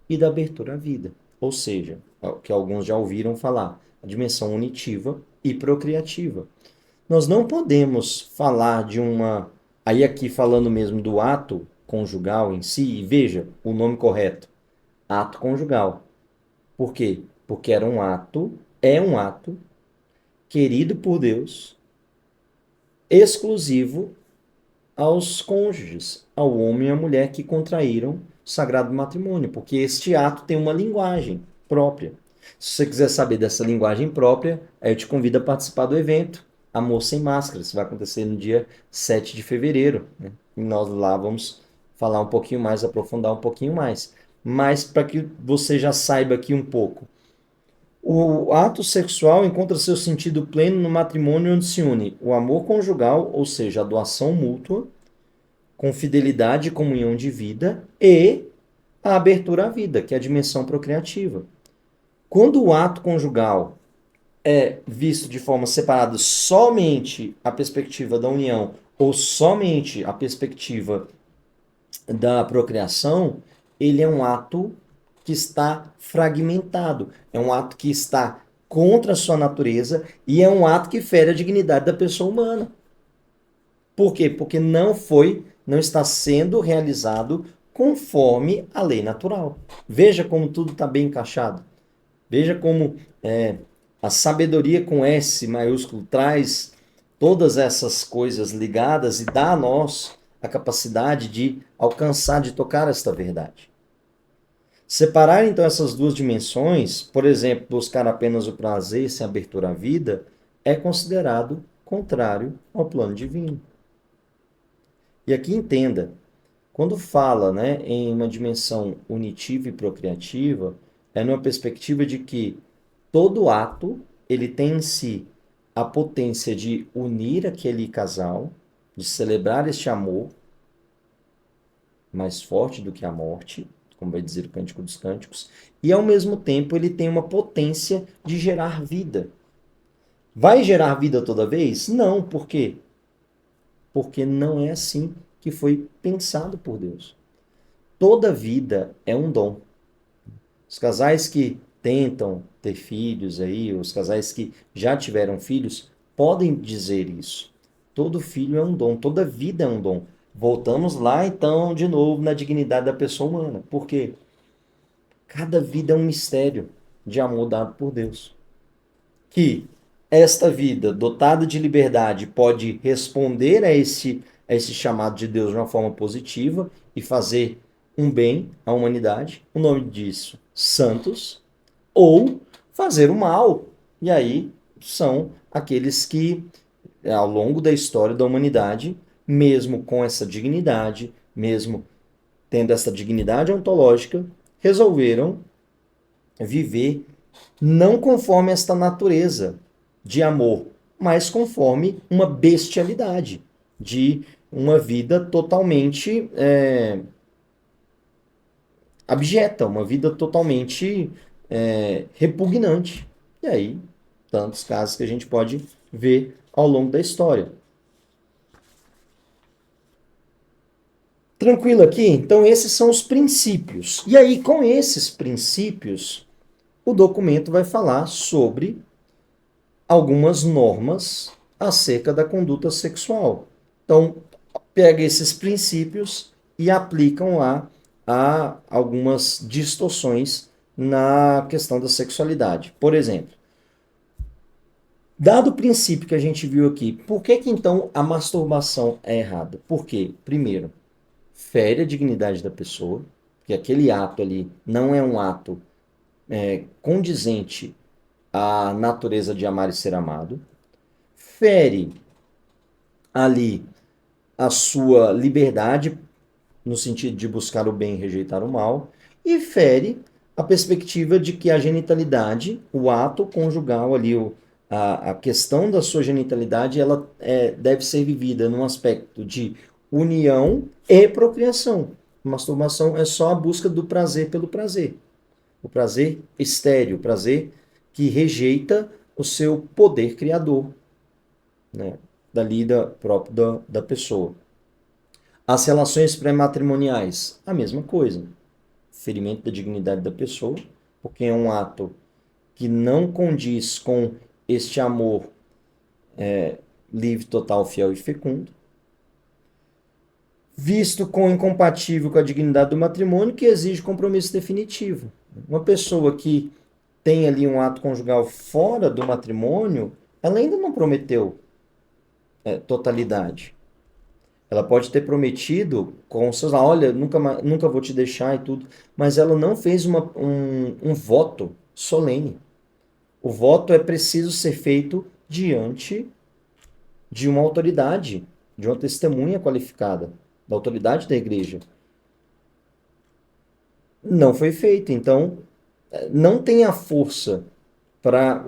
e da abertura à vida. Ou seja, é o que alguns já ouviram falar, a dimensão unitiva e procriativa. Nós não podemos falar de uma. Aí, aqui falando mesmo do ato conjugal em si, e veja o nome correto: ato conjugal. Por quê? Porque é um ato querido por Deus, exclusivo aos cônjuges, ao homem e à mulher que contraíram o sagrado matrimônio, porque este ato tem uma linguagem própria. Se você quiser saber dessa linguagem própria, aí eu te convido a participar do evento Amor Sem Máscaras, que vai acontecer no dia 7 de fevereiro, né? E nós lá vamos falar um pouquinho mais, aprofundar um pouquinho mais. Mas para que você já saiba aqui um pouco, o ato sexual encontra seu sentido pleno no matrimônio onde se une o amor conjugal, ou seja, a doação mútua, com fidelidade e comunhão de vida, e a abertura à vida, que é a dimensão procriativa. Quando o ato conjugal é visto de forma separada somente a perspectiva da união ou somente a perspectiva da procriação, ele é um ato que está fragmentado, é um ato que está contra a sua natureza e é um ato que fere a dignidade da pessoa humana. Por quê? Porque não está sendo realizado conforme a lei natural. Veja como tudo está bem encaixado. Veja como a sabedoria com S maiúsculo traz todas essas coisas ligadas e dá a nós a capacidade de alcançar, de tocar esta verdade. Separar então essas duas dimensões, por exemplo, buscar apenas o prazer sem abertura à vida, é considerado contrário ao plano divino. E aqui entenda, quando fala, né, em uma dimensão unitiva e procriativa, é numa perspectiva de que todo ato ele tem em si a potência de unir aquele casal, de celebrar este amor mais forte do que a morte, como vai dizer o Cântico dos Cânticos, e ao mesmo tempo ele tem uma potência de gerar vida. Vai gerar vida toda vez? Não, por quê? Porque não é assim que foi pensado por Deus. Toda vida é um dom. Os casais que tentam ter filhos aí, os casais que já tiveram filhos, podem dizer isso. Todo filho é um dom, toda vida é um dom. Voltamos lá então de novo na dignidade da pessoa humana. Por quê? Cada vida é um mistério de amor dado por Deus. Que esta vida dotada de liberdade pode responder a esse chamado de Deus de uma forma positiva e fazer um bem à humanidade. O nome disso, santos, ou fazer o mal. E aí são aqueles que, ao longo da história da humanidade, mesmo com essa dignidade, mesmo tendo essa dignidade ontológica, resolveram viver não conforme esta natureza de amor, mas conforme uma bestialidade de uma vida totalmente abjeta, uma vida totalmente repugnante. E aí, tantos casos que a gente pode ver ao longo da história. Tranquilo aqui? Então, esses são os princípios. E aí, com esses princípios, o documento vai falar sobre algumas normas acerca da conduta sexual. Então, pega esses princípios e aplicam lá a algumas distorções na questão da sexualidade. Por exemplo, dado o princípio que a gente viu aqui, por que que então a masturbação é errada? Porque, primeiro, fere a dignidade da pessoa, que aquele ato ali não é um ato condizente à natureza de amar e ser amado, fere ali a sua liberdade, no sentido de buscar o bem e rejeitar o mal, e fere a perspectiva de que a genitalidade, o ato conjugal ali, a questão da sua genitalidade, ela deve ser vivida num aspecto de união e procriação. Masturbação é só a busca do prazer pelo prazer. O prazer estéril, o prazer que rejeita o seu poder criador, né? Dali próprio da pessoa. As relações pré-matrimoniais, a mesma coisa. Ferimento da dignidade da pessoa, porque é um ato que não condiz com este amor livre, total, fiel e fecundo, visto como incompatível com a dignidade do matrimônio, que exige compromisso definitivo. Uma pessoa que tem ali um ato conjugal fora do matrimônio, ela ainda não prometeu totalidade. Ela pode ter prometido com seus, olha, nunca vou te deixar e tudo, mas ela não fez um voto solene. O voto é preciso ser feito diante de uma autoridade, de uma testemunha qualificada, da autoridade da igreja. Não foi feito, então não tem a força para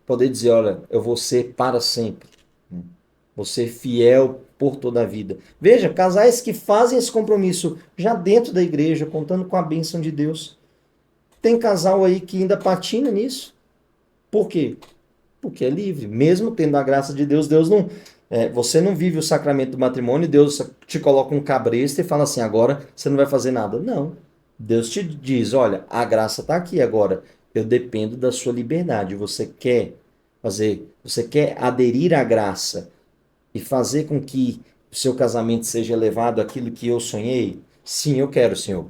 poder dizer, olha, eu vou ser para sempre. Vou ser fiel por toda a vida. Veja, casais que fazem esse compromisso já dentro da igreja, contando com a bênção de Deus. Tem casal aí que ainda patina nisso. Por quê? Porque é livre. Mesmo tendo a graça de Deus, Deus não. Você não vive o sacramento do matrimônio, Deus te coloca um cabresto e fala assim: agora você não vai fazer nada. Não. Deus te diz: olha, a graça está aqui agora. Eu dependo da sua liberdade. Você quer aderir à graça e fazer com que o seu casamento seja levado àquilo que eu sonhei? Sim, eu quero, Senhor.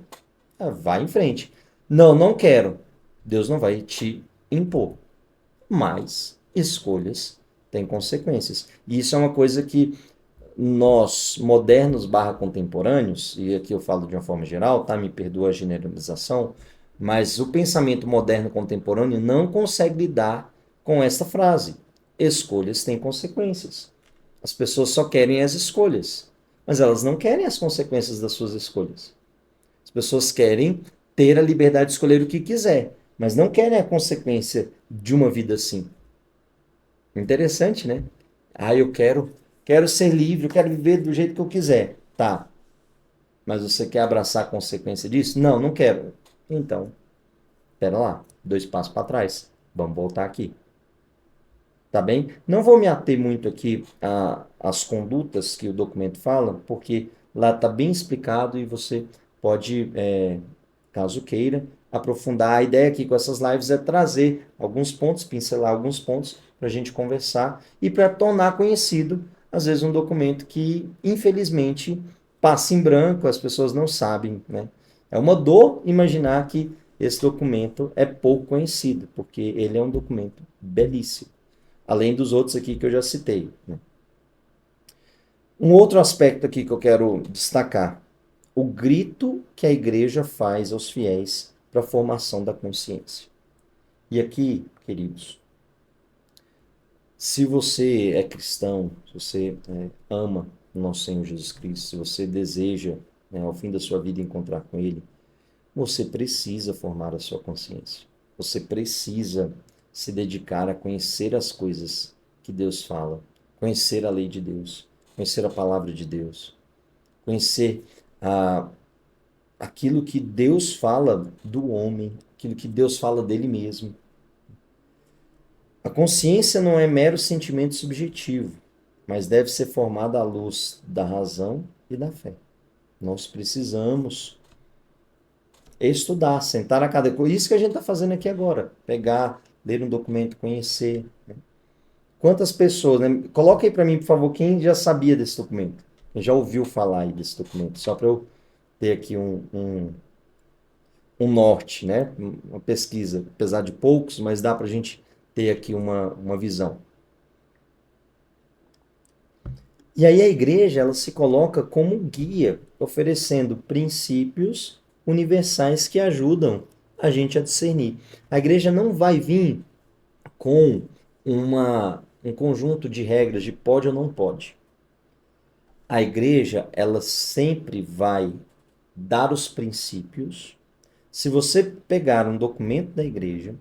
Vai em frente. Não, não quero. Deus não vai te impor. Mas escolhas têm consequências. E isso é uma coisa que nós, modernos barra contemporâneos, e aqui eu falo de uma forma geral, tá? Me perdoa a generalização, mas o pensamento moderno contemporâneo não consegue lidar com essa frase. Escolhas têm consequências. As pessoas só querem as escolhas, mas elas não querem as consequências das suas escolhas. As pessoas querem ter a liberdade de escolher o que quiser, mas não querem a consequência de uma vida assim. Interessante, né? Eu quero ser livre, eu quero viver do jeito que eu quiser. Tá. Mas você quer abraçar a consequência disso? Não, não quero. Então, espera lá, 2 passos para trás. Vamos voltar aqui. Tá bem? Não vou me ater muito aqui às condutas que o documento fala, porque lá está bem explicado e você pode, caso queira, aprofundar. A ideia aqui com essas lives é trazer alguns pontos, pincelar alguns pontos para a gente conversar e para tornar conhecido, às vezes, um documento que, infelizmente, passa em branco, as pessoas não sabem, né? É uma dor imaginar que esse documento é pouco conhecido, porque ele é um documento belíssimo, além dos outros aqui que eu já citei, né? Um outro aspecto aqui que eu quero destacar: o grito que a igreja faz aos fiéis para a formação da consciência. E aqui, queridos, se você é cristão, se você ama o nosso Senhor Jesus Cristo, se você deseja, ao fim da sua vida, encontrar com Ele, você precisa formar a sua consciência. Você precisa se dedicar a conhecer as coisas que Deus fala, conhecer a lei de Deus, conhecer a palavra de Deus, conhecer aquilo que Deus fala do homem, aquilo que Deus fala dele mesmo. A consciência não é mero sentimento subjetivo, mas deve ser formada à luz da razão e da fé. Nós precisamos estudar, sentar a cada coisa. Isso que a gente está fazendo aqui agora. Pegar, ler um documento, conhecer. Quantas pessoas, né? Coloca aí para mim, por favor, quem já sabia desse documento. Quem já ouviu falar aí desse documento. Só para eu ter aqui um norte, né? Uma pesquisa. Apesar de poucos, mas dá para a gente ter aqui uma visão. E aí a igreja, ela se coloca como guia, oferecendo princípios universais que ajudam a gente a discernir. A igreja não vai vir com um conjunto de regras de pode ou não pode. A igreja, ela sempre vai dar os princípios, Se você pegar um documento da igreja,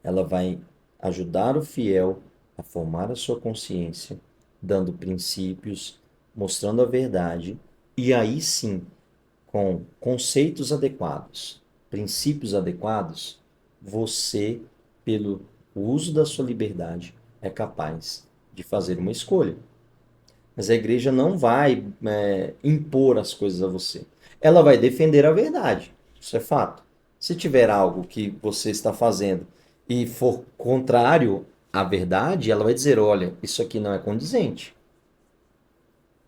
ela vai ajudar o fiel a formar a sua consciência, dando princípios, mostrando a verdade, e aí sim, com conceitos adequados, princípios adequados, você, pelo uso da sua liberdade, é capaz de fazer uma escolha. Mas a igreja não vai, impor as coisas a você. Ela vai defender a verdade. Isso é fato. Se tiver algo que você está fazendo e for contrário à verdade, ela vai dizer: olha, isso aqui não é condizente.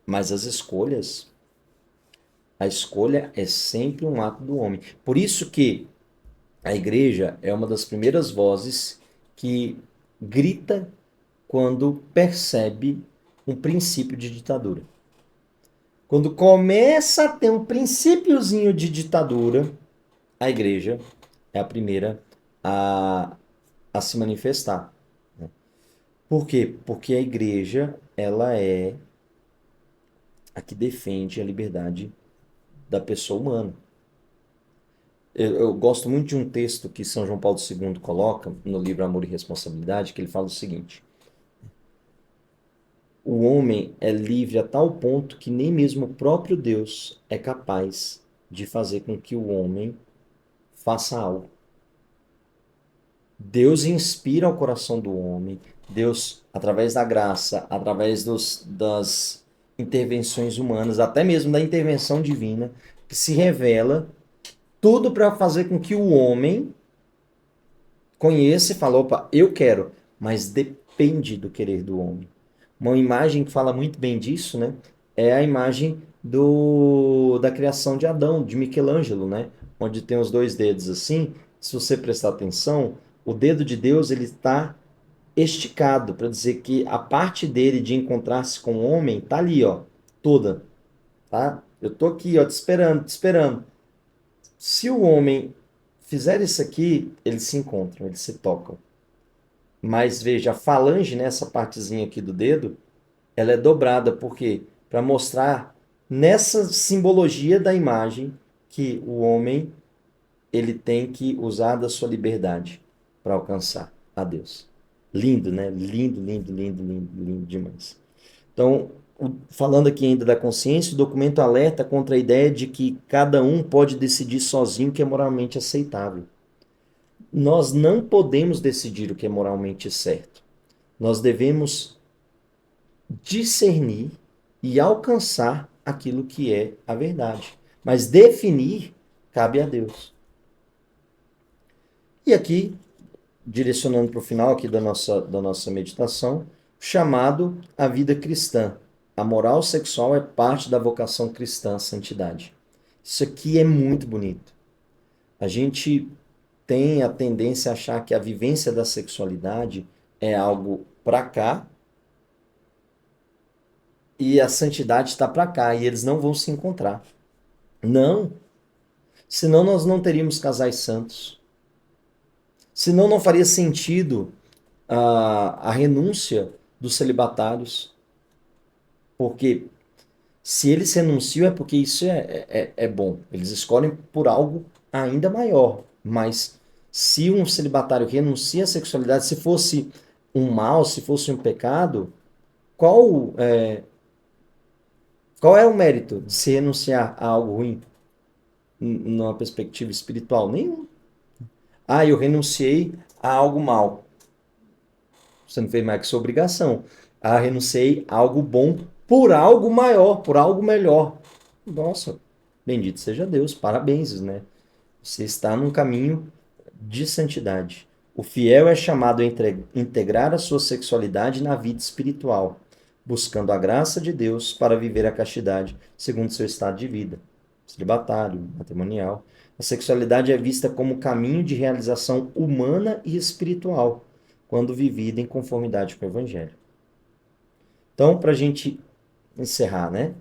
Mas a escolha é sempre um ato do homem. Por isso que a igreja é uma das primeiras vozes que grita quando percebe um princípio de ditadura. Quando começa a ter um princípiozinho de ditadura, a igreja é a primeira a, a se manifestar. Né? Por quê? Porque a igreja, ela é a que defende a liberdade da pessoa humana. Eu gosto muito de um texto que São João Paulo II coloca no livro Amor e Responsabilidade, que ele fala o seguinte: o homem é livre a tal ponto que nem mesmo o próprio Deus é capaz de fazer com que o homem faça algo. Deus inspira o coração do homem, Deus, através da graça, através das intervenções humanas, até mesmo da intervenção divina, que se revela tudo para fazer com que o homem conheça e fale: opa, eu quero, mas depende do querer do homem. Uma imagem que fala muito bem disso, né, é a imagem da criação de Adão, de Michelangelo, né, onde tem os dois dedos assim. Se você prestar atenção, o dedo de Deus ele está esticado para dizer que a parte dele de encontrar-se com o homem tá ali, ó, toda, tá? Eu tô aqui, ó, te esperando, te esperando. Se o homem fizer isso aqui, eles se encontram, eles se tocam. Mas veja, a falange nessa partezinha aqui do dedo, ela é dobrada, por quê? Para mostrar nessa simbologia da imagem que o homem ele tem que usar da sua liberdade para alcançar a Deus. Lindo, né? Lindo, lindo, lindo, lindo, lindo demais. Então, falando aqui ainda da consciência, o documento alerta contra a ideia de que cada um pode decidir sozinho o que é moralmente aceitável. Nós não podemos decidir o que é moralmente certo. Nós devemos discernir e alcançar aquilo que é a verdade. Mas definir cabe a Deus. E aqui, direcionando para o final aqui da nossa meditação, chamado à vida cristã. A moral sexual é parte da vocação cristã à santidade. Isso aqui é muito bonito. A gente tem a tendência a achar que a vivência da sexualidade é algo para cá e a santidade está para cá e eles não vão se encontrar. Não, senão nós não teríamos casais santos. Senão não faria sentido a renúncia dos celibatários. Porque se eles renunciam é porque isso é bom. Eles escolhem por algo ainda maior. Mas se um celibatário renuncia à sexualidade, se fosse um mal, se fosse um pecado, qual qual é o mérito de se renunciar a algo ruim numa perspectiva espiritual? Nenhum. Ah, eu renunciei a algo mal. Você não fez mais que sua obrigação. Ah, renunciei a algo bom por algo maior, por algo melhor. Nossa, bendito seja Deus, parabéns, né? Você está num caminho de santidade. O fiel é chamado a integrar a sua sexualidade na vida espiritual, buscando a graça de Deus para viver a castidade segundo seu estado de vida, celibatário, matrimonial. A sexualidade é vista como caminho de realização humana e espiritual, quando vivida em conformidade com o Evangelho. Então, para a gente encerrar, né?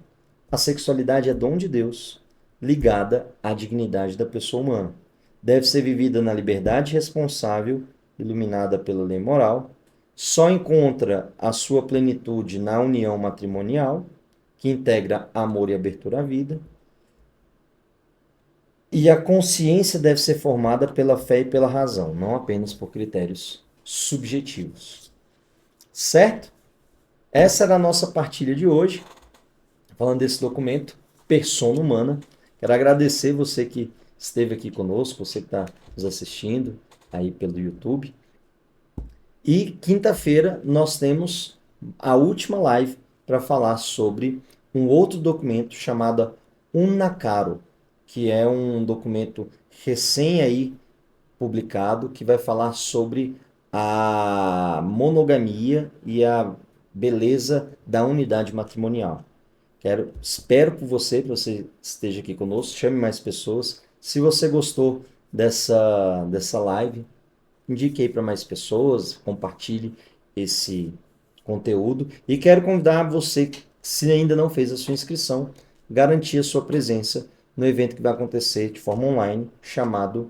A sexualidade é dom de Deus, ligada à dignidade da pessoa humana. Deve ser vivida na liberdade responsável, iluminada pela lei moral. Só encontra a sua plenitude na união matrimonial, que integra amor e abertura à vida. E a consciência deve ser formada pela fé e pela razão, não apenas por critérios subjetivos. Certo? Essa era a nossa partilha de hoje, falando desse documento, Persona Humana. Quero agradecer você que esteve aqui conosco, você que está nos assistindo aí pelo YouTube. E quinta-feira nós temos a última live para falar sobre um outro documento chamado Unnacaro, que é um documento recém aí publicado que vai falar sobre a monogamia e a beleza da unidade matrimonial. Espero por você, que você esteja aqui conosco, chame mais pessoas. Se você gostou dessa live, indique aí para mais pessoas, compartilhe esse conteúdo. E quero convidar você, se ainda não fez a sua inscrição, garantir a sua presença no evento que vai acontecer de forma online, chamado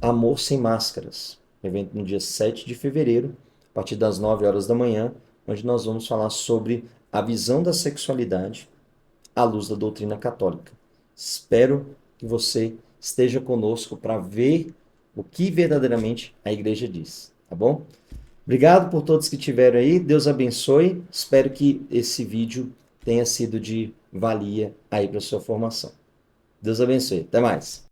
Amor Sem Máscaras. Evento no dia 7 de fevereiro, a partir das 9 horas da manhã, onde nós vamos falar sobre a visão da sexualidade à luz da doutrina católica. Espero que você esteja conosco para ver o que verdadeiramente a igreja diz, tá bom? Obrigado por todos que estiveram aí, Deus abençoe. Espero que esse vídeo tenha sido de valia aí para sua formação. Deus abençoe. Até mais.